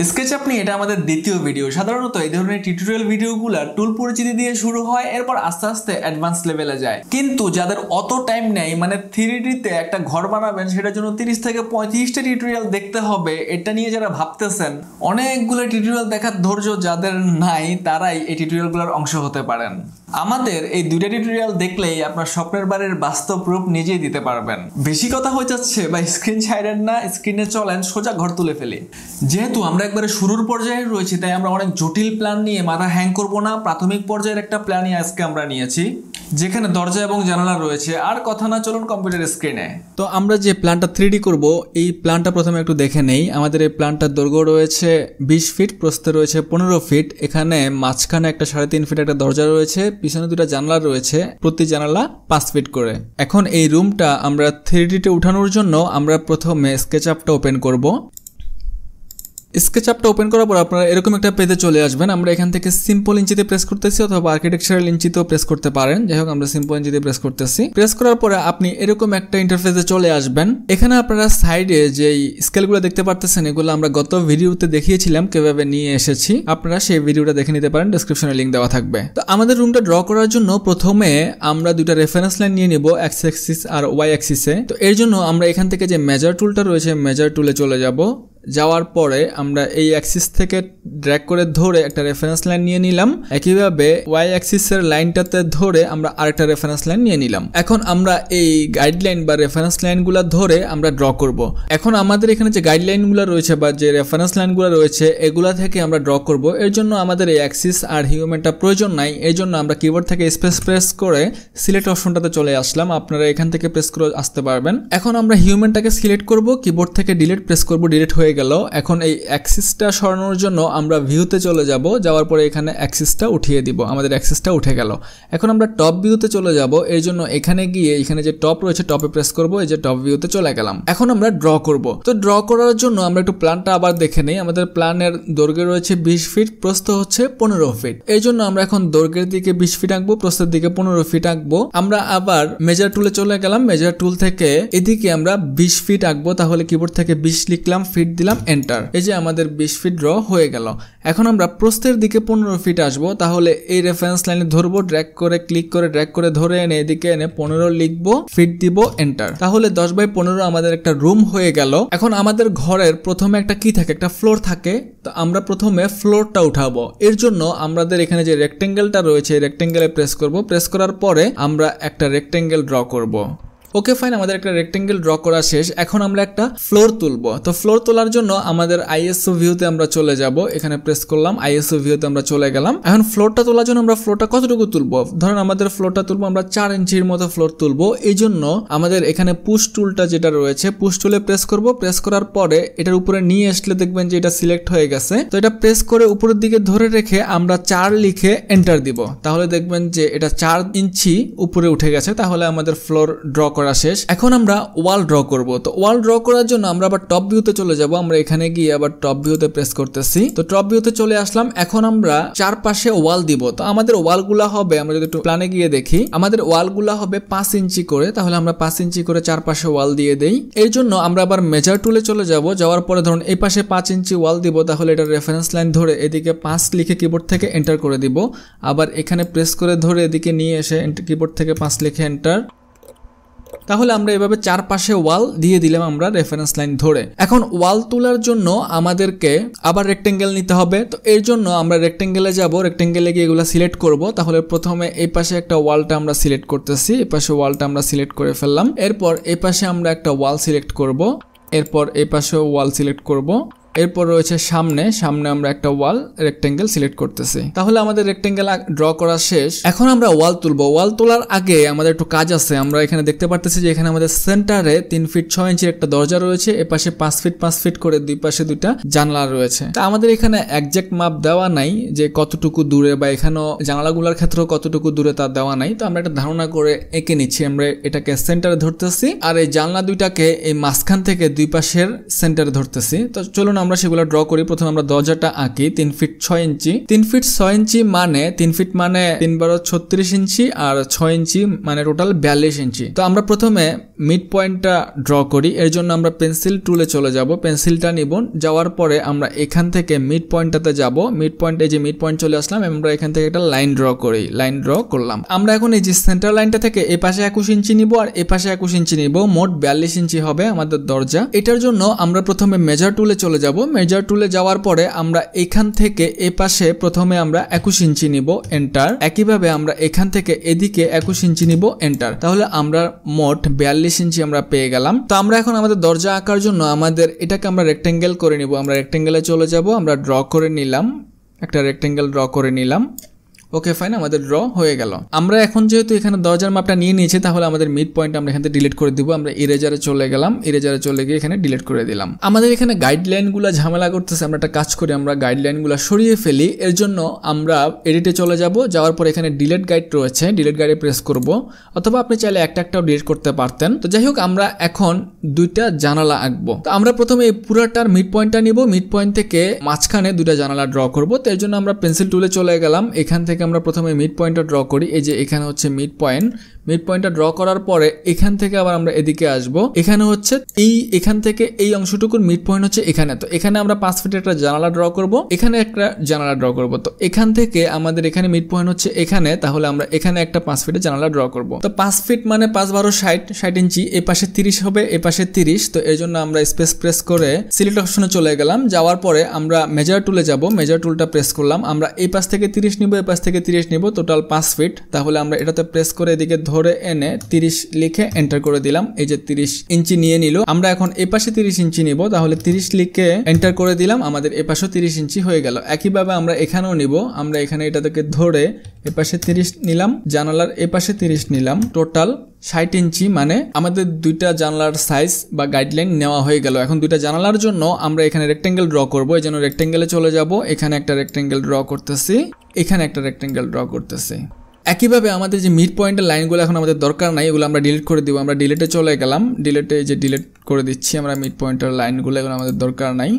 SketchUp নিয়ে এটা আমাদের দ্বিতীয় ভিডিও। সাধারণত এই ধরনের টিউটোরিয়াল ভিডিওগুলো টুল পরিচিতি দিয়ে শুরু হয়, এরপর আস্তে আস্তে অ্যাডভান্স লেভেলে যায়। কিন্তু যাদের অত টাইম নেই, মানে 3D তে একটা ঘর বানাবেন, সেটার জন্য 30 থেকে 35টা টিউটোরিয়াল দেখতে হবে, এটা নিয়ে যারা ভাবতেছেন, অনেকগুলো টিউটোরিয়াল দেখার ধৈর্য যাদের নাই, তারাই এই টিউটোরিয়ালগুলোর অংশ হতে পারেন। আমাদের এই দুইটা টিউটোরিয়াল দেখলেই আপনার স্বপ্নের বাড়ির বাস্তব রূপ নিজেই দিতে পারবেন। বেশি কথা হয়ে যাচ্ছে বা স্ক্রিন ছাইড়েন না, স্ক্রিনে চলেন, সোজা ঘর তুলে ফেলি। যেহেতু আমরা একবারে শুরুর পর্যায়ে রয়েছি, তাই আমরা অনেক জটিল প্ল্যান নিয়ে মাথা হ্যাং করবো না। প্রাথমিক পর্যায়ের একটা প্ল্যানই আজকে আমরা নিয়েছি, যেখানে দরজা এবং জানালা রয়েছে। আর কথা না, চলুন কম্পিউটার স্ক্রিনে। তো আমরা যে প্ল্যানটা 3D করব, এই প্ল্যানটা প্রথমে একটু দেখে নেই। আমাদের এই প্ল্যানটার দৈর্ঘ্য রয়েছে 20 ফিট, প্রস্থ রয়েছে 15 ফিট। এখানে মাঝখানে একটা 3.5 ফিট একটা দরজা রয়েছে, পিছনে দুটো জানালা রয়েছে, প্রতি জানালা 5 ফিট করে। এখন এই রুমটা আমরা 3D তে উঠানোর জন্য আমরা প্রথমে স্কেচআপটা ওপেন করব। স্কেচআপটা ওপেন করার পর আপনারা এরকম একটা পেজে চলে আসবেন। আমরা এখান থেকে সিম্পল ইঞ্চিতে প্রেস করতেছি, অথবা আর্কিটেকচারাল ইঞ্চিতেও প্রেস করতে পারেন। যাই হোক, আমরা সিম্পল ইঞ্চিতে প্রেস করতেছি। প্রেস করার পরে আপনি এরকম একটা ইন্টারফেসে চলে আসবেন। এখানে আপনারা সাইডে যে স্কেলগুলো দেখতে পারতেছেন, এগুলো আমরা গত ভিডিওতে দেখিয়েছিলাম কিভাবে নিয়ে এসেছি। আপনারা সেই ভিডিওটা দেখে নিতে পারেন, ডেসক্রিপশনে লিংক দেওয়া থাকবে। তো আমাদের রুমটা ড্র করার জন্য প্রথমে আমরা দুইটা রেফারেন্স লাইন নিয়ে নিব, এক্স অ্যাক্সিস আর ওয়াই অ্যাক্সিসে। তো এর জন্য আমরা এখান থেকে যে মেজার টুলটা রয়েছে, মেজার টুলে চলে যাব। যাওয়ার পরে আমরা এই অ্যাক্সিস থেকে ড্র্যাগ করে ধরে একটা রেফারেন্স লাইন নিয়ে নিলাম। একইভাবে ওয়াই অ্যাক্সিসের লাইনটাতে ধরে আমরা আরেকটা রেফারেন্স লাইন নিয়ে নিলাম। এখন আমরা এই গাইডলাইন বা রেফারেন্স লাইনগুলো ধরে আমরা ড্র করব। এখন আমাদের এখানে যে গাইডলাইনগুলো রয়েছে বা যে রেফারেন্স লাইনগুলো রয়েছে, এগুলা থেকে আমরা ড্র করব। এর জন্য আমাদের এই অ্যাক্সিস আর হিউম্যানটা প্রয়োজন নাই। এর জন্য আমরা কিবোর্ড থেকে স্পেস প্রেস করে সিলেক্ট অপশনটাতে চলে আসলাম। আপনারা এখান থেকে প্রেস করে আসতে পারবেন। এখন আমরা হিউম্যানটাকে সিলেক্ট করব, কিবোর্ড থেকে ডিলিট প্রেস করব, ডিলিট হয়ে গেল। এখন এই অ্যাক্সিসটা সরানোর জন্য আমরা ভিউতে চলে যাব। যাওয়ার পরে এখানে অ্যাক্সিসটা উঠিয়ে দিব। আমাদের অ্যাক্সিসটা উঠে গেল। এখন আমরা টপ ভিউতে চলে যাব। এর জন্য এখানে গিয়ে এখানে যে টপ রয়েছে, টপে প্রেস করব। এই যে টপ ভিউতে চলে গেলাম। এখন আমরা ড্র করব। তো ড্র করার জন্য আমরা একটু প্ল্যানটা আবার দেখে নেই। আমাদের প্ল্যানের দৈর্ঘ্য রয়েছে 20 ফিট, প্রস্থ হচ্ছে 15 ফিট। এই জন্য আমরা এখন দৈর্ঘ্যের দিকে 20 ফিট আঁকবো, প্রস্থের দিকে 15 ফিট আঁকবো। আমরা আবার মেজার টুলে চলে গেলাম। মেজার টুল থেকে এদিকে আমরা 20 ফিট আঁকবো। তাহলে কিবোর্ড থেকে 20 লিখলাম, ফিট দিলাম, এন্টার। এই যে আমাদের 20 ফিট ড্র হয়ে গেল। এখন আমরা প্রস্থের দিকে 15 ফিট আসবো। তাহলে এই রেফারেন্স লাইনে ধরবো, ড্র্যাগ করে ক্লিক করে ড্র্যাগ করে ধরে এনে এদিকে এনে 15 লিখবো, ফিট দিব, এন্টার। তাহলে 10x15 আমাদের একটা রুম হয়ে গেল। এখন আমাদের ঘরের প্রথমে একটা কি থাকে, একটা ফ্লোর থাকে। তো আমরা প্রথমে ফ্লোরটা উঠাবো। এর জন্য আমাদের এখানে যে রেক্টেঙ্গেলটা রয়েছে, রেক্টেঙ্গেলে প্রেস করব। প্রেস করার পরে আমরা একটা রেক্টেঙ্গেল ড্র করব। ওকে ফাইন, আমাদের একটা রেক্টেঙ্গেল ড্র করা শেষ। এখন আমরা একটা ফ্লোর তুলবো। তো ফ্লোর তোলার জন্য আমাদের আইএসও ভিউতে আমরা চলে যাব। এখানে প্রেস করলাম, আইএসও ভিউতে আমরা চলে গেলাম। এখন ফ্লোরটা তোলার জন্য আমরা ফ্লোরটা কতটুকু তুলবো? ধরুন আমাদের ফ্লোরটা তুলবো আমরা 4 ইঞ্চির মতো ফ্লোর তুলবো। এই জন্য আমাদের এখানে পুশ টুলটা যেটা রয়েছে, পুশ টুলে প্রেস করব। প্রেস করার পরে এটার উপরে নিয়ে আসলে দেখবেন যে এটা সিলেক্ট হয়ে গেছে। তো এটা প্রেস করে উপরের দিকে ধরে রেখে আমরা 4 লিখে এন্টার দিব। তাহলে দেখবেন যে এটা 4 ইঞ্চি উপরে উঠে গেছে। তাহলে আমাদের ফ্লোর ড্র করা শেষ। এখন আমরা ওয়াল ড্র করব। তো ওয়াল ড্র করার জন্য আমরা আবার টপ ভিউতে চলে যাব। আমরা এখানে গিয়ে আবার টপ ভিউতে প্রেস করতেছি। তো টপ ভিউতে চলে আসলাম। এখন আমরা চারপাশে ওয়াল দিব। তো আমাদের ওয়ালগুলা হবে, আমরা যদি একটু প্ল্যানে গিয়ে দেখি, আমাদের ওয়ালগুলা হবে 5 ইঞ্চি করে। তাহলে আমরা 5 ইঞ্চি করে চারপাশে ওয়াল দিয়ে দেই। এর জন্য আমরা আবার মেজার টুলে চলে যাব। যাওয়ার পরে ধরুন এই পাশে 5 ইঞ্চি ওয়াল দিব। তাহলে এটা রেফারেন্স লাইন ধরে এদিকে 5 লিখে কিবোর্ড থেকে এন্টার করে দিব। আবার এখানে প্রেস করে ধরে এদিকে নিয়ে এসে কিবোর্ড থেকে 5 লিখে এন্টার। তাহলে আমরা এভাবে চারপাশে ওয়াল দিয়ে দিলাম আমরা রেফারেন্স লাইন ধরে। এখন ওয়াল তোলার জন্য আমাদেরকে আবার রেক্টেঙ্গেল নিতে হবে। তো এর জন্য আমরা রেক্টেঙ্গেলে যাব। রেক্টেঙ্গেলে গিয়ে এগুলো সিলেক্ট করব। তাহলে প্রথমে এই পাশে একটা ওয়ালটা আমরা সিলেক্ট করতেছি। এই পাশে ওয়ালটা আমরা সিলেক্ট করে ফেললাম। এরপর এই পাশে আমরা একটা ওয়াল সিলেক্ট করব। এরপর এই পাশে ওয়াল সিলেক্ট করব। এরপর রয়েছে সামনে আমরা একটা ওয়াল রেক্টেঙ্গেল সিলেক্ট করতেছি। তাহলে আমাদের রেক্টেঙ্গেল ড্র করা শেষ। এখন আমরা ওয়াল তুলবো। ওয়াল তোলার আগে আমাদের একটু কাজ আছে। আমরা এখানে দেখতে পারতেছি যে এখানে আমাদের সেন্টারে 3 ফিট 6 ইঞ্চির একটা দরজা রয়েছে। এপাশে 5 ফিট 5 ফিট করে দুই পাশে দুইটা জানালা রয়েছে। তা আমাদের এখানে একজ্যাক্ট মাপ দেওয়া নাই যে কতটুকু দূরে, বা এখানেও জানালাগুলোর ক্ষেত্রেও কতটুকু দূরে তা দেওয়া নাই। তো আমরা একটা ধারণা করে এঁকে নিচ্ছি। আমরা এটাকে সেন্টারে ধরতেছি, আর এই জানলা দুইটাকে এই মাঝখান থেকে দুই পাশের সেন্টারে ধরতেছি। তো চলুন আমরা সেগুলো ড্র করি। প্রথমে আমরা দরজাটা আঁকি 3 ফিট 6 ইঞ্চি। 3 ফিট 6 ইঞ্চি মানে 3 ফিট মানে 3 বার 36 ইঞ্চি আর 6 ইঞ্চি মানে টোটাল 42 ইঞ্চি। তো আমরা প্রথমে মিড পয়েন্টটা ড্র করি। এর জন্য আমরা পেন্সিল টুলে চলে যাব, পেন্সিলটা নিব, যাওয়ার পরে আমরা এখান থেকে মিড পয়েন্টটাতে যাব। মিড পয়েন্ট, এই যে মিড পয়েন্ট চলে আসলাম, আমরা এখান থেকে একটা লাইন ড্র করি। লাইন ড্র করলাম। আমরা এখন এই যে সেন্টার লাইনটা থেকে এই পাশে 21 ইঞ্চি নিব আর এই পাশে 21 ইঞ্চি নিব, মোট 42 ইঞ্চি হবে আমাদের দরজা। এটার জন্য আমরা প্রথমে মেজার টুলে চলে যাব। মেজার টুলে যাওয়ার পরে আমরা এখান থেকে এই পাশে প্রথমে আমরা 21 ইঞ্চি নিব, এন্টার। একইভাবে আমরা এখান থেকে এদিকে 21 ইঞ্চি নিব, এন্টার। তাহলে আমরা মোট 42 ইঞ্চি আমরা পেয়ে গেলাম। তো আমরা এখন আমাদের দরজা আঁকার জন্য আমাদের এটাকে আমরা রেক্টেঙ্গেল করে নিব। আমরা রেক্টেঙ্গেলে চলে যাব, আমরা ড্র করে নিলাম, একটা রেক্টেঙ্গেল ড্র করে নিলাম। ওকে ফাইন, আমাদের ড্র হয়ে গেল। আমরা এখন যেহেতু এখানে দরজার মাপটা নিয়ে নিয়েছি, তাহলে আমাদের মিড পয়েন্ট আমরা এখান থেকে ডিলিট করে দিব। আমরা ইরেজারে চলে গেলাম, ইরেজারে চলে গিয়ে এখানে ডিলিট করে দিলাম। আমাদের এখানে গাইডলাইনগুলো ঝামেলা করতেছে, আমরা একটা কাজ করি, আমরা গাইডলাইনগুলো সরিয়ে ফেলি। এর জন্য আমরা এডিটে চলে যাব, যাওয়ার পর এখানে ডিলিট গাইড রয়েছে, ডিলিট গাইডে প্রেস করব, অথবা আপনি চাইলে একটাও ডিলিট করতে পারতেন। তো যাই হোক, আমরা এখন দুইটা জানালা আঁকবো। তো আমরা প্রথমে এই পুরাটার মিড পয়েন্টটা নিব, মিড পয়েন্ট থেকে মাঝখানে দুইটা জানালা ড্র করব। তো এর জন্য আমরা পেন্সিল টুলে চলে গেলাম, এখান থেকে আমরা প্রথমে মিড পয়েন্টটা ড্র করি। এই যে এখানে হচ্ছে মিড পয়েন্ট, মিড পয়েন্টটা ড্র করার পরে এখান থেকে আবার আমরা এদিকে আসব। এখানে হচ্ছে এখান থেকে এই অংশটুকুর মিড পয়েন্ট হচ্ছে এখানে। তো এখানে আমরা 5 ফিটের একটা জানালা ড্র করব, এখানে একটা জানালা ড্র করব। তো এখান থেকে আমাদের এখানে মিড পয়েন্ট হচ্ছে এখানে, তাহলে আমরা এখানে একটা 5 ফিটের জানালা ড্র করব। তো 5 ফিট মানে 5 12 60 ইঞ্চি, এই পাশে 30 হবে, এই পাশে 30। তো এর জন্য আমরা স্পেস প্রেস করে সিলেক্ট অপশনে চলে গেলাম। যাওয়ার পরে আমরা মেজার টুলে যাব, মেজার টুলটা প্রেস করলাম। আমরা এই পাশ থেকে 30 নিব, এই পাশ থেকে 30 নিব, টোটাল 5 ফিট। তাহলে আমরা এটাতে প্রেস করে এদিকে ধরে এনে 30 লিখে এন্টার করে দিলাম। এই যে 30 ইঞ্চি নিয়ে নিল। আমরা এখন এই পাশে 30 ইঞ্চি নিব, তাহলে 30 লিখে এন্টার করে দিলাম, আমাদের এই পাশে 30 ইঞ্চি হয়ে গেল। একইভাবে আমরা এখানেও নিব, আমরা এখানে এটা থেকে ধরে এই পাশে 30 নিলাম, জানালার এই পাশে 30 নিলাম, টোটাল 60 ইঞ্চি। মানে আমাদের দুইটা জানালার সাইজ বা গাইডলাইন নেওয়া হয়ে গেল। এখন দুইটা জানালার জন্য আমরা এখানে রেক্টেঙ্গেল ড্র করব। এই জন্য রেক্টেঙ্গেলে চলে যাব, এখানে একটা রেক্টেঙ্গেল ড্র করতেছি, এখানে একটা রেক্টেঙ্গেল ড্র করতেছি। একইভাবে আমাদের যে মিড পয়েন্টের লাইনগুলো এখন আমাদের দরকার নাই, এগুলো আমরা ডিলিট করে দিব। আমরা ডিলিটে চলে গেলাম, ডিলিটে যে ডিলিট করে দিচ্ছি আমরা মিড পয়েন্টের লাইনগুলো, এগুলো আমাদের দরকার নাই।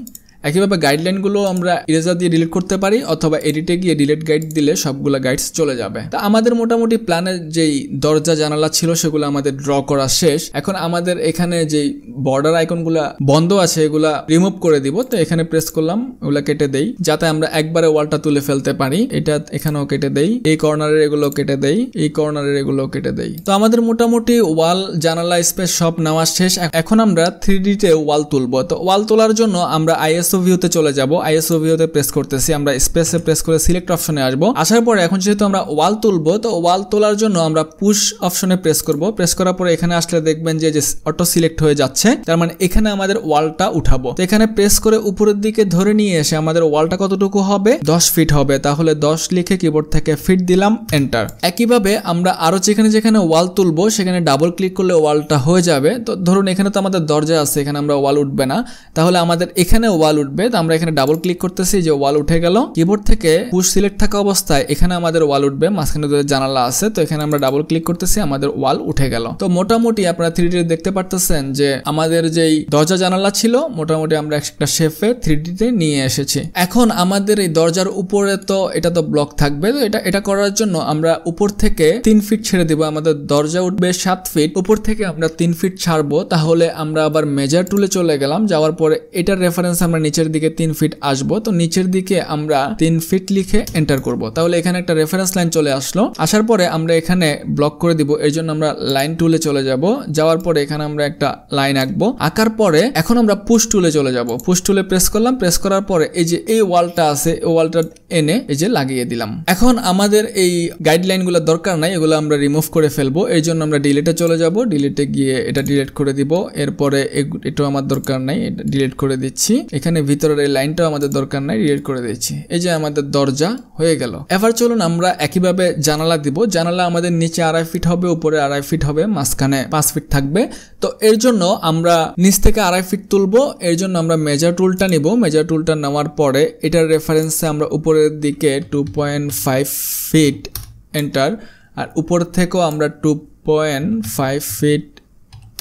একইভাবে গাইডলাইনগুলো আমরা ইরেজার দিয়ে ডিলিট করতে পারি, অথবা এডিটে গিয়ে ডিলিট গাইড দিলে সবগুলো গাইডস চলে যাবে। তো আমাদের মোটামুটি প্ল্যানের যেই দরজা জানালা ছিল সেগুলো আমাদের ড্র করা শেষ। এখন আমাদের এখানে যেই বর্ডার আইকনগুলো বন্ধ আছে এগুলা রিমুভ করে দিব। তো এখানে প্রেস করলাম, ওগুলা কেটে দেই, যাতে আমরা একবারে ওয়ালটা তুলে ফেলতে পারি। এটা এখানেও কেটে দেই, এই কর্নারের এগুলো কেটে দেই, এই কর্নারের এগুলো কেটে দেই। তো আমাদের মোটামুটি ওয়াল জানালা স্পেস সব নেওয়া শেষ। এখন আমরা 3D তে ওয়াল তুলবো। তো ওয়াল তোলার জন্য আমরা ISO ভিউতে চলে যাব, ISO ভিউতে প্রেস করতেছি, আমরা স্পেসে প্রেস করে সিলেক্ট অপশনে আসবো। আসার পরে এখন যেহেতু আমরা ওয়াল তুলবো, তো ওয়াল তোলার জন্য আমরা পুশ অপশনে প্রেস করব। প্রেস করার পরে এখানে আসলে দেখবেন যে অটো সিলেক্ট হয়ে যাচ্ছে, তার মানে এখানে আমাদের ওয়ালটা উঠাবো। তো এখানে প্রেস করে উপরের দিকে ধরে নিয়ে এসে আমাদের ওয়ালটা কতটুকু হবে, 10 ফিট হবে। তাহলে 10 লিখে কিবোর্ড থেকে ফিট দিলাম, এন্টার। একইভাবে আমরা আরো যেখানে যেখানে ওয়াল তুলবো সেখানে ডাবল ক্লিক করলে ওয়ালটা হয়ে যাবে। তো ধরুন এখানে তো আমাদের দরজা আছে, এখানে আমরা ওয়াল উঠবে না, তাহলে আমাদের এখানে ওয়াল উঠবে। তো আমরা এখানে ডাবল ক্লিক করতেছি, যে ওয়াল উঠে গেল। কিবোর্ড থেকে পুশ সিলেক্ট থাকা অবস্থায় এখানে আমাদের ওয়াল উঠবে, মাঝখানে দুটো জানালা আছে, তো এখানে আমরা ডাবল ক্লিক করতেছি, আমাদের ওয়াল উঠে গেল। তো মোটামুটি আপনারা 3D দেখতে পারতেছেন যে আমাদের যেই দরজা জানালা ছিল মোটামুটি আমরা একটা শেপে 3D তে নিয়ে এসেছি। এখন আমাদের এই দরজার উপরে তো এটা তো ব্লক থাকবে, তো এটা করার জন্য আমরা উপর থেকে 3 ফিট ছেড়ে দিব। আমাদের দরজা উঠবে 7 ফিট, উপর থেকে আমরা 3 ফিট ছাড়বো। তাহলে আমরা আবার মেজার টুলে চলে গেলাম, যাওয়ার পরে এটার রেফারেন্স আমরা নিচের দিকে 3 ফিট আসবো। তো নিচের দিকে আমরা 3 ফিট লিখে এন্টার করব। তাহলে এখানে একটা রেফারেন্স লাইন চলে আসলো। আসার পরে আমরা এখানে ব্লক করে দিব, এর জন্য আমরা লাইন টুলে চলে যাব। যাওয়ার পরে এখানে আমরা একটা লাইন আঁকবো। আঁকার পরে এখন আমরা পুশ টুলে চলে যাব। পুশ টুলে প্রেস করলাম, প্রেস করার পরে এই যে এই ওয়ালটা আছে, এই ওয়ালটা এনে এই যে লাগিয়ে দিলাম। এখন আমাদের এই গাইডলাইনগুলো দরকার নাই, এগুলো আমরা রিমুভ করে ফেলবো। এর জন্য আমরা ডিলিটে চলে যাব, ডিলিটে গিয়ে এটা ডিলিট করে দিব। এরপরে এটাও আমার দরকার নাই, এটা ডিলিট করে দিচ্ছি। এখানে ভিতরের এই লাইনটাও আমাদের দরকার নাই, ডিলিট করে দিচ্ছি। এই যে আমাদের দরজা হয়ে গেল। এবার চলুন আমরা একইভাবে জানালা দিব। জানালা আমাদের নিচে 2.5 ফিট হবে, উপরে 2.5 ফিট হবে, মাঝখানে 5 ফিট থাকবে। তো এর জন্য আমরা নিচ থেকে 2.5 ফিট তুলবো। এর জন্য আমরা মেজার টুলটা নিব। মেজার টুলটা নেওয়ার পরে এটার রেফারেন্সে আমরা উপরের দিকে 2.5 ফিট এন্টার, আর উপর থেকেও আমরা 2.5 ফিট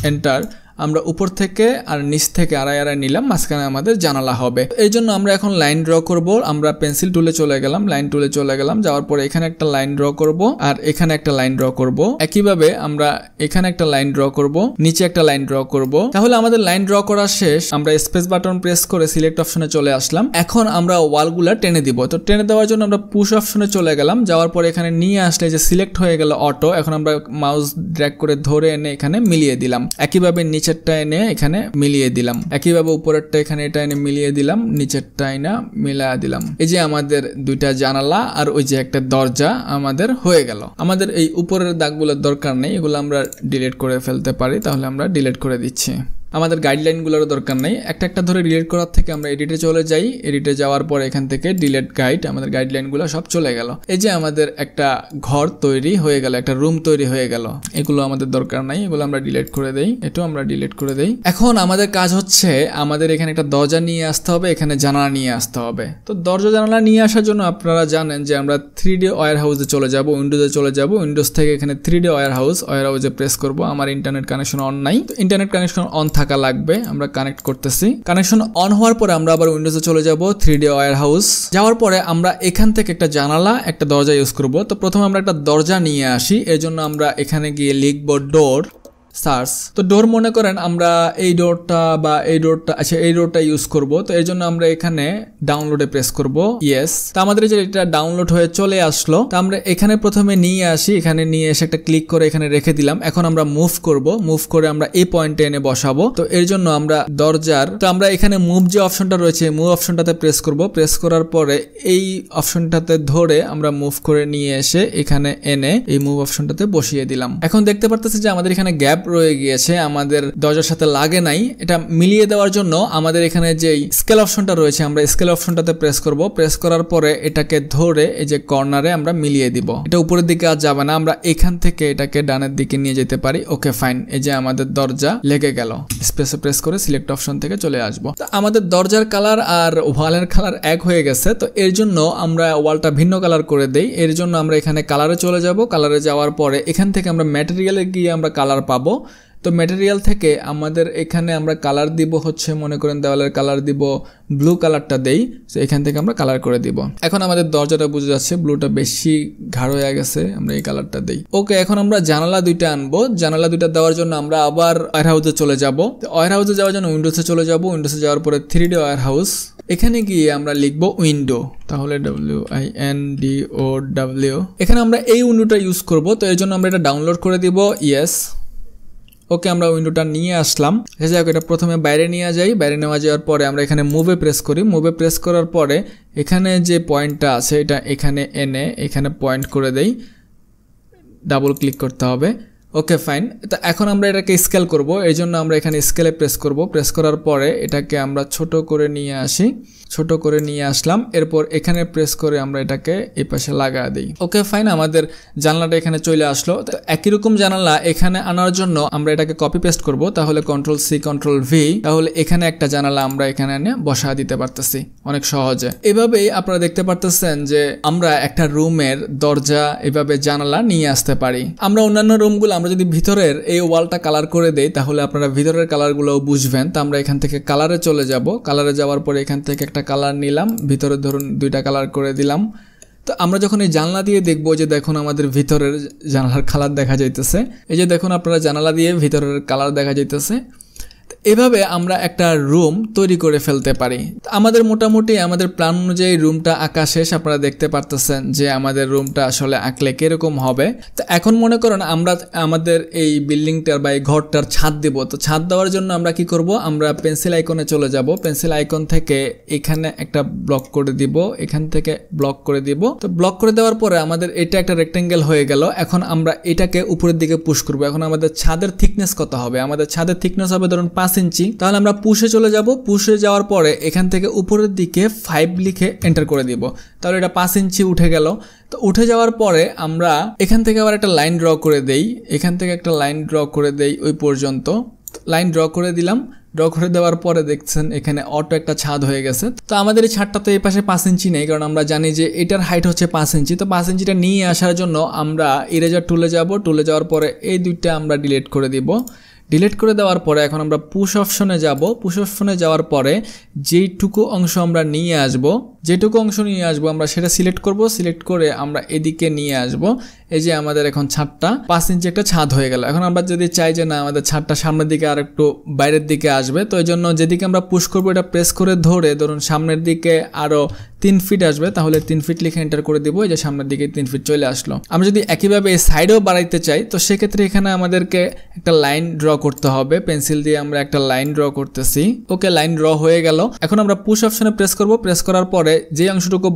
এন্টার। আমরা উপর থেকে আর নিচ থেকে আড়াই আড়াই নিলাম, মাঝখানে আমাদের জানালা হবে। এই জন্য আমরা এখন লাইন ড্র করব। আমরা পেন্সিল টুলে চলে গেলাম, লাইন টুলে চলে গেলাম, যাওয়ার পরে এখানে একটা লাইন ড্র করব আর এখানে একটা লাইন ড্র করব। একইভাবে আমরা এখানে একটা লাইন ড্র করব, নিচে একটা লাইন ড্র করব। তাহলে আমাদের লাইন ড্র করা শেষ। আমরা স্পেস বাটন প্রেস করে সিলেক্ট অপশনে চলে আসলাম। এখন আমরা ওয়ালগুলা টেনে দিব। তো টেনে দেওয়ার জন্য আমরা পুশ অপশনে চলে গেলাম, যাওয়ার পরে এখানে নিয়ে আসলে যে সিলেক্ট হয়ে গেল অটো। এখন আমরা মাউস ড্র্যাগ করে ধরে এনে এখানে মিলিয়ে দিলাম। একইভাবে নিচেরটা এনে এখানে মিলিয়ে দিলাম, একইভাবে উপরেরটা এখানে এটা এনে মিলিয়ে দিলাম, নিচেরটা এনে মিলিয়ে দিলাম। এই যে আমাদের দুইটা জানালা আর ওই যে একটা দরজা আমাদের হয়ে গেল। আমাদের এই উপরের দাগগুলোর দরকার নেই, এগুলো আমরা ডিলিট করে ফেলতে পারি, তাহলে আমরা ডিলিট করে দিচ্ছি। আমাদের গাইডলাইনগুলোর দরকার নেই, একটা একটা ধরে ডিলিট করার থেকে আমরা এডিটে চলে যাই। এডিটে যাওয়ার পর এখান থেকে ডিলিট গাইড, আমাদের গাইডলাইনগুলো সব চলে গেল। এই যে আমাদের একটা ঘর তৈরি হয়ে গেল, একটা রুম তৈরি হয়ে গেল। এগুলো আমাদের দরকার নাই, এগুলো আমরা ডিলিট করে দেই, এটাও আমরা ডিলিট করে দেই। এখন আমাদের কাজ হচ্ছে আমাদের এখানে একটা দরজা নিয়ে আসতে হবে, এখানে জানালা নিয়ে আসতে হবে। তো দরজা জানালা নিয়ে আসার জন্য আপনারা জানেন যে আমরা 3D ওয়্যার হাউসে চলে যাব, উইন্ডোজে চলে যাব। উইন্ডোজ থেকে এখানে 3D ওয়্যার হাউসে প্রেস করব। আমার ইন্টারনেট কানেকশন অন নাই, তো ইন্টারনেট কানেকশন অন থাকা লাগবে। আমরা কানেক্ট করতেছি। কানেকশন অন হওয়ার পরে আমরা আবার উইন্ডোজে চলে যাব, 3D ওয়্যার হাউস যাওয়ার পরে আমরা এখান থেকে একটা জানালা একটা দরজা ইউজ করব। তো প্রথমে আমরা একটা দরজা নিয়ে আসি, এর জন্য আমরা এখানে গিয়ে লিখব ডোর সার্চ। তো ডোর মনে করেন আমরা এই ডোরটা বা এই ডোরটা, আচ্ছা এই ডোরটা ইউজ করব। তো এর জন্য আমরা এখানে ডাউনলোডে প্রেস করব, ইয়েস। তো আমাদের যে এটা ডাউনলোড হয়ে চলে আসলো, তো আমরা এখানে প্রথমে নিয়ে আসি, এখানে নিয়ে এসে একটা ক্লিক করে এখানে রেখে দিলাম। এখন আমরা মুভ করব, মুভ করে আমরা এই পয়েন্টে এনে বসাবো। তো এর জন্য আমরা দরজার, তো আমরা এখানে মুভ যে অপশনটা রয়েছে মুভ অপশনটাতে প্রেস করব। প্রেস করার পরে এই অপশনটাতে ধরে আমরা মুভ করে নিয়ে এসে এখানে এনে এই মুভ অপশনটাতে বসিয়ে দিলাম। এখন দেখতে পারতেছি যে আমাদের এখানে গ্যাপ রয়ে গিয়েছে, আমাদের দরজার সাথে লাগে নাই। এটা মিলিয়ে দেওয়ার জন্য আমাদের এখানে যে স্কেল অপশনটা রয়েছে আমরা স্কেল অপশনটাতে প্রেস করব। প্রেস করার পরে এটাকে ধরে এই যে কর্নারে আমরা মিলিয়ে দিব। এটা উপরের দিকে আর যাবে না, আমরা এখান থেকে এটাকে ডানের দিকে নিয়ে যেতে পারি। ওকে ফাইন, এই যে আমাদের দরজা লেগে গেল। স্পেসে প্রেস করে সিলেক্ট অপশন থেকে চলে আসবো। তো আমাদের দরজার কালার আর ওয়ালের কালার এক হয়ে গেছে। তো এর জন্য আমরা ওয়ালটা ভিন্ন কালার করে দেই। এর জন্য আমরা এখানে কালারে চলে যাব। কালারে যাওয়ার পরে এখান থেকে আমরা ম্যাটেরিয়ালে গিয়ে আমরা কালার পাবো। তো ম্যাটেরিয়াল থেকে আমাদের এখানে আমরা কালার দিব হচ্ছে, মনে করেন দেওয়ালের কালার দিব ব্লু কালারটা দেই। তো এখান থেকে আমরা কালার করে দিব। এখন আমাদের দরজাটা বুঝে যাচ্ছে ব্লুটা বেশি গাঢ় হয়ে গেছে, আমরা এই কালারটা দেই। ওকে, এখন আমরা জানালা দুইটা আনবো। জানালা দুইটা দেওয়ার জন্য আমরা আবার ওয়্যার হাউসে চলে যাব। ওয়্যার হাউসে যাওয়ার জন্য উইন্ডোজে চলে যাব। উইন্ডোজে যাওয়ার পরে 3D ওয়্যার হাউস, এখানে গিয়ে আমরা লিখব উইন্ডো, তাহলে WINDOW। এখানে আমরা এই উইন্ডোটা ইউজ করব। তো এর জন্য আমরা এটা ডাউনলোড করে দিব, ইয়েস। ওকে, আমরা উইন্ডোটা নিয়ে আসলাম। যাই হোক, এটা প্রথমে বাইরে নিয়ে যাই। বাইরে নেওয়া যাওয়ার পরে আমরা এখানে মুভে প্রেস করি। মুভে প্রেস করার পরে এখানে যে পয়েন্টটা আছে এটা এখানে এনে এখানে পয়েন্ট করে দেই, ডাবল ক্লিক করতে হবে। Okay fine. তো এখন আমরা এটাকে স্কেল করব। এই জন্য আমরা এখানে স্কেলে প্রেস করব। প্রেস করার পরে এটাকে আমরা ছোট করে নিয়ে আসি, ছোট করে নিয়ে আসলাম। এরপর এখানে প্রেস করে আমরা এটাকে এই পাশে লাগা দিই। ওকে ফাইন, আমাদের জানলাটা এখানে চলে আসলো। তো একই রকম জানালা এখানে আনার জন্য আমরা এটাকে কপি পেস্ট করব। তাহলে Ctrl+C Ctrl+V, তাহলে এখানে একটা জানালা আমরা এখানে এনে বসা দিতে পারতেছি অনেক সহজে। এভাবেই আপনারা দেখতে পারতেছেন যে আমরা একটা রুমের দরজা এভাবে জানালা নিয়ে আসতে পারি। আমরা অন্যান্য রুমগুলো আমরা যদি ভিতরের এই ওয়ালটা কালার করে দেই তাহলে আপনারা ভিতরের কালারগুলোও বুঝবেন। তো আমরা এখান থেকে কালারে চলে যাব। কালারে যাওয়ার পরে এখান থেকে একটা কালার নিলাম, ভিতরে ধরুন দুইটা কালার করে দিলাম। তো আমরা যখন এই জানলা দিয়ে দেখবো যে দেখুন আমাদের ভিতরের জানলার কালার দেখা যাইতেছে। এই যে দেখুন আপনারা জানালা দিয়ে ভিতরের কালার দেখা যাইতেছে। এভাবে আমরা একটা রুম তৈরি করে ফেলতে পারি। আমাদের মোটামুটি আমাদের প্ল্যান অনুযায়ী রুমটা আঁকা শেষ। আপনারা দেখতে পারতেছেন যে আমাদের রুমটা আসলে আঁকলে কিরকম হবে। তো এখন মনে করেন আমরা আমাদের এই বিল্ডিংটার বা এই ঘরটার ছাদ দেব। তো ছাদ দেওয়ার জন্য আমরা কি করব, আমরা পেন্সিল আইকনে চলে যাব। পেন্সিল আইকন থেকে এখানে একটা ব্লক করে দিব, এখান থেকে ব্লক করে দিব। তো ব্লক করে দেওয়ার পরে আমাদের এটা একটা রেক্টেঙ্গেল হয়ে গেল। এখন আমরা এটাকে উপরের দিকে পুশ করব। এখন আমাদের ছাদের থিকনেস কত হবে, আমাদের ছাদের থিকনেস হবে ধরুন 5 ইঞ্চি। তাহলে আমরা পুশে চলে যাব। পুশে যাওয়ার পরে এখান থেকে উপরের দিকে 5 লিখে এন্টার করে দিব। তাহলে এটা 5 ইঞ্চি উঠে গেল। তো উঠে যাওয়ার পরে আমরা এখান থেকে আবার একটা লাইন ড্র করে দেই, এখান থেকে একটা লাইন ড্র করে দেই ওই পর্যন্ত। লাইন ড্র করে দিলাম। ড্র করে দেওয়ার পরে দেখছেন এখানে অটো একটা ছাদ হয়ে গেছে। তো আমাদের এই ছাদটা তো এই পাশে 5 ইঞ্চি নেই, কারণ আমরা জানি যে এটার হাইট হচ্ছে 5 ইঞ্চি। তো 5 ইঞ্চিটা নিয়ে আসার জন্য আমরা ইরেজার টুলে যাব। টুলে যাওয়ার পরে এই দুইটা আমরা ডিলিট করে দিব। ডিলিট করে দেওয়ার পরে এখন আমরা পুশ অপশনে যাব। পুশ অপশনে যাওয়ার পরে যেইটুকু অংশ আমরা নিয়ে আসব, আমরা সেটা সিলেক্ট করব। সিলেক্ট করে আমরা এদিকে নিয়ে আসব। এই যে আমাদের এখন ছাদটা 5 ইঞ্চি একটা ছাদ হয়ে গেল। এখন আমরা যদি চাই যে না আমাদের ছাদটা সামনের দিকে আর একটু বাইরের দিকে আসবে, তো এই জন্য যেদিকে আমরা পুশ করবো এটা প্রেস করে ধরুন সামনের দিকে আরো 3 ফিট আসবে, তাহলে 3 ফিট লিখে এন্টার করে দিব। এই যে সামনের দিকে 3 ফিট চলে আসলো। আমরা যদি একইভাবে এই সাইডেও বাড়াইতে চাই, তো সেক্ষেত্রে এখানে আমাদেরকে একটা লাইন ড্র করতে হবে। পেন্সিল দিয়ে আমরা একটা লাইন ড্র করতেছি। ওকে, লাইন ড্র হয়ে গেল। এখন আমরা পুশ অপশনে প্রেস করব। প্রেস করার পরে যে অংশটুকু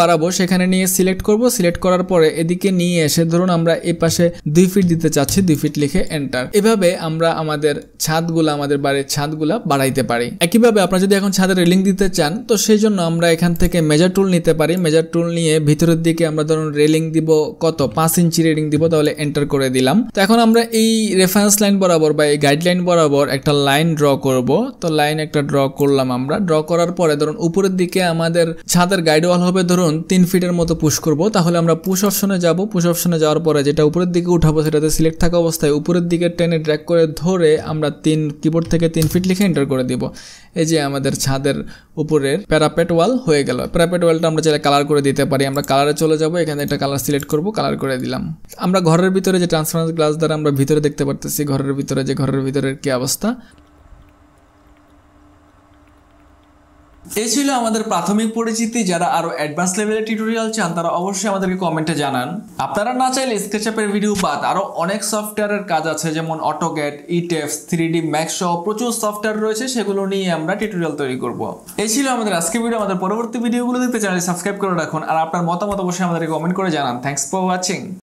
বাড়াবো সেখানে নিয়ে সিলেক্ট করব। সিলেক্ট করার পরে এদিকে নিয়ে এসে ধরুন আমরা এই পাশে 2 ফিট দিতে চাচ্ছি, 2 ফিট লিখে এন্টার। এভাবে আমরা আমাদের ছাদগুলা, আমাদের বাড়ির ছাদগুলা বাড়াইতে পারি। একইভাবে আপনারা যদি এখন ছাদের রেলিং দিতে চান, তো সেই জন্য আমরা এখান থেকে মেজার টুল নিতে পারি। মেজার টুল নিয়ে ভিতরের দিকে আমরা ধরুন রেলিং দিব কত 5 ইঞ্চি রেলিং দিব, তাহলে এন্টার করে দিলাম। তো এখন আমরা এই রেফারেন্স লাইন বরাবর বা এই গাইডলাইন বরাবর একটা লাইন ড্র করব। তো লাইন একটা ড্র করলাম আমরা। ড্র করার পরে ধরুন উপরের দিকে আমাদের ছাদের গাইড ওয়াল হবে ধরুন 3 ফিটের মতো পুশ করব। তাহলে আমরা পুশ অপশনে যাব। পুশ অপশনে যাওয়ার পরে যেটা উপরের দিকে উঠাবো সেটাতে সিলেক্ট থাকা অবস্থায় উপরের দিকে টেনে ড্র্যাগ করে ধরে আমরা কিবোর্ড থেকে 3 ফিট লিখে এন্টার করে দিব। এই যে আমাদের ছাদের উপরের প্যারাপেট ওয়াল হয়ে গেল। প্যারাপেট ওয়ালটা আমরা চাইলে কালার করে দিতে পারি। আমরা কালারে চলে যাব, এখানে একটা কালার সিলেক্ট করব, কালার করে দিলাম। আমরা ঘরের ভিতরে যে ট্রান্সপারেন্ট গ্লাস দ্বারা আমরা ভিতরে দেখতে পারতেছি ঘরের ভিতরের কি অবস্থা। এই ছিল আমাদের প্রাথমিক পরিচিতি। যারা আরো অ্যাডভান্স লেভেলের টিউটোরিয়াল চান তারা অবশ্যই আমাদেরকে কমেন্টে জানান। আপনারা না চাইলে স্কেচআপের ভিডিও বাদ আরো অনেক সফটওয়্যারের কাজ আছে, যেমন অটোক্যাড, ইটেপস, 3D ম্যাক্স সহ প্রচুর সফটওয়্যার রয়েছে, সেগুলো নিয়ে আমরা টিউটোরিয়াল তৈরি করব। এই ছিল আমাদের আজকের ভিডিও। আমাদের পরবর্তী ভিডিওগুলো দেখতে চ্যানেল সাবস্ক্রাইব করে রাখুন আর আপনার মতামত অবশ্যই আমাদেরকে কমেন্ট করে জানান। Thanks for watching.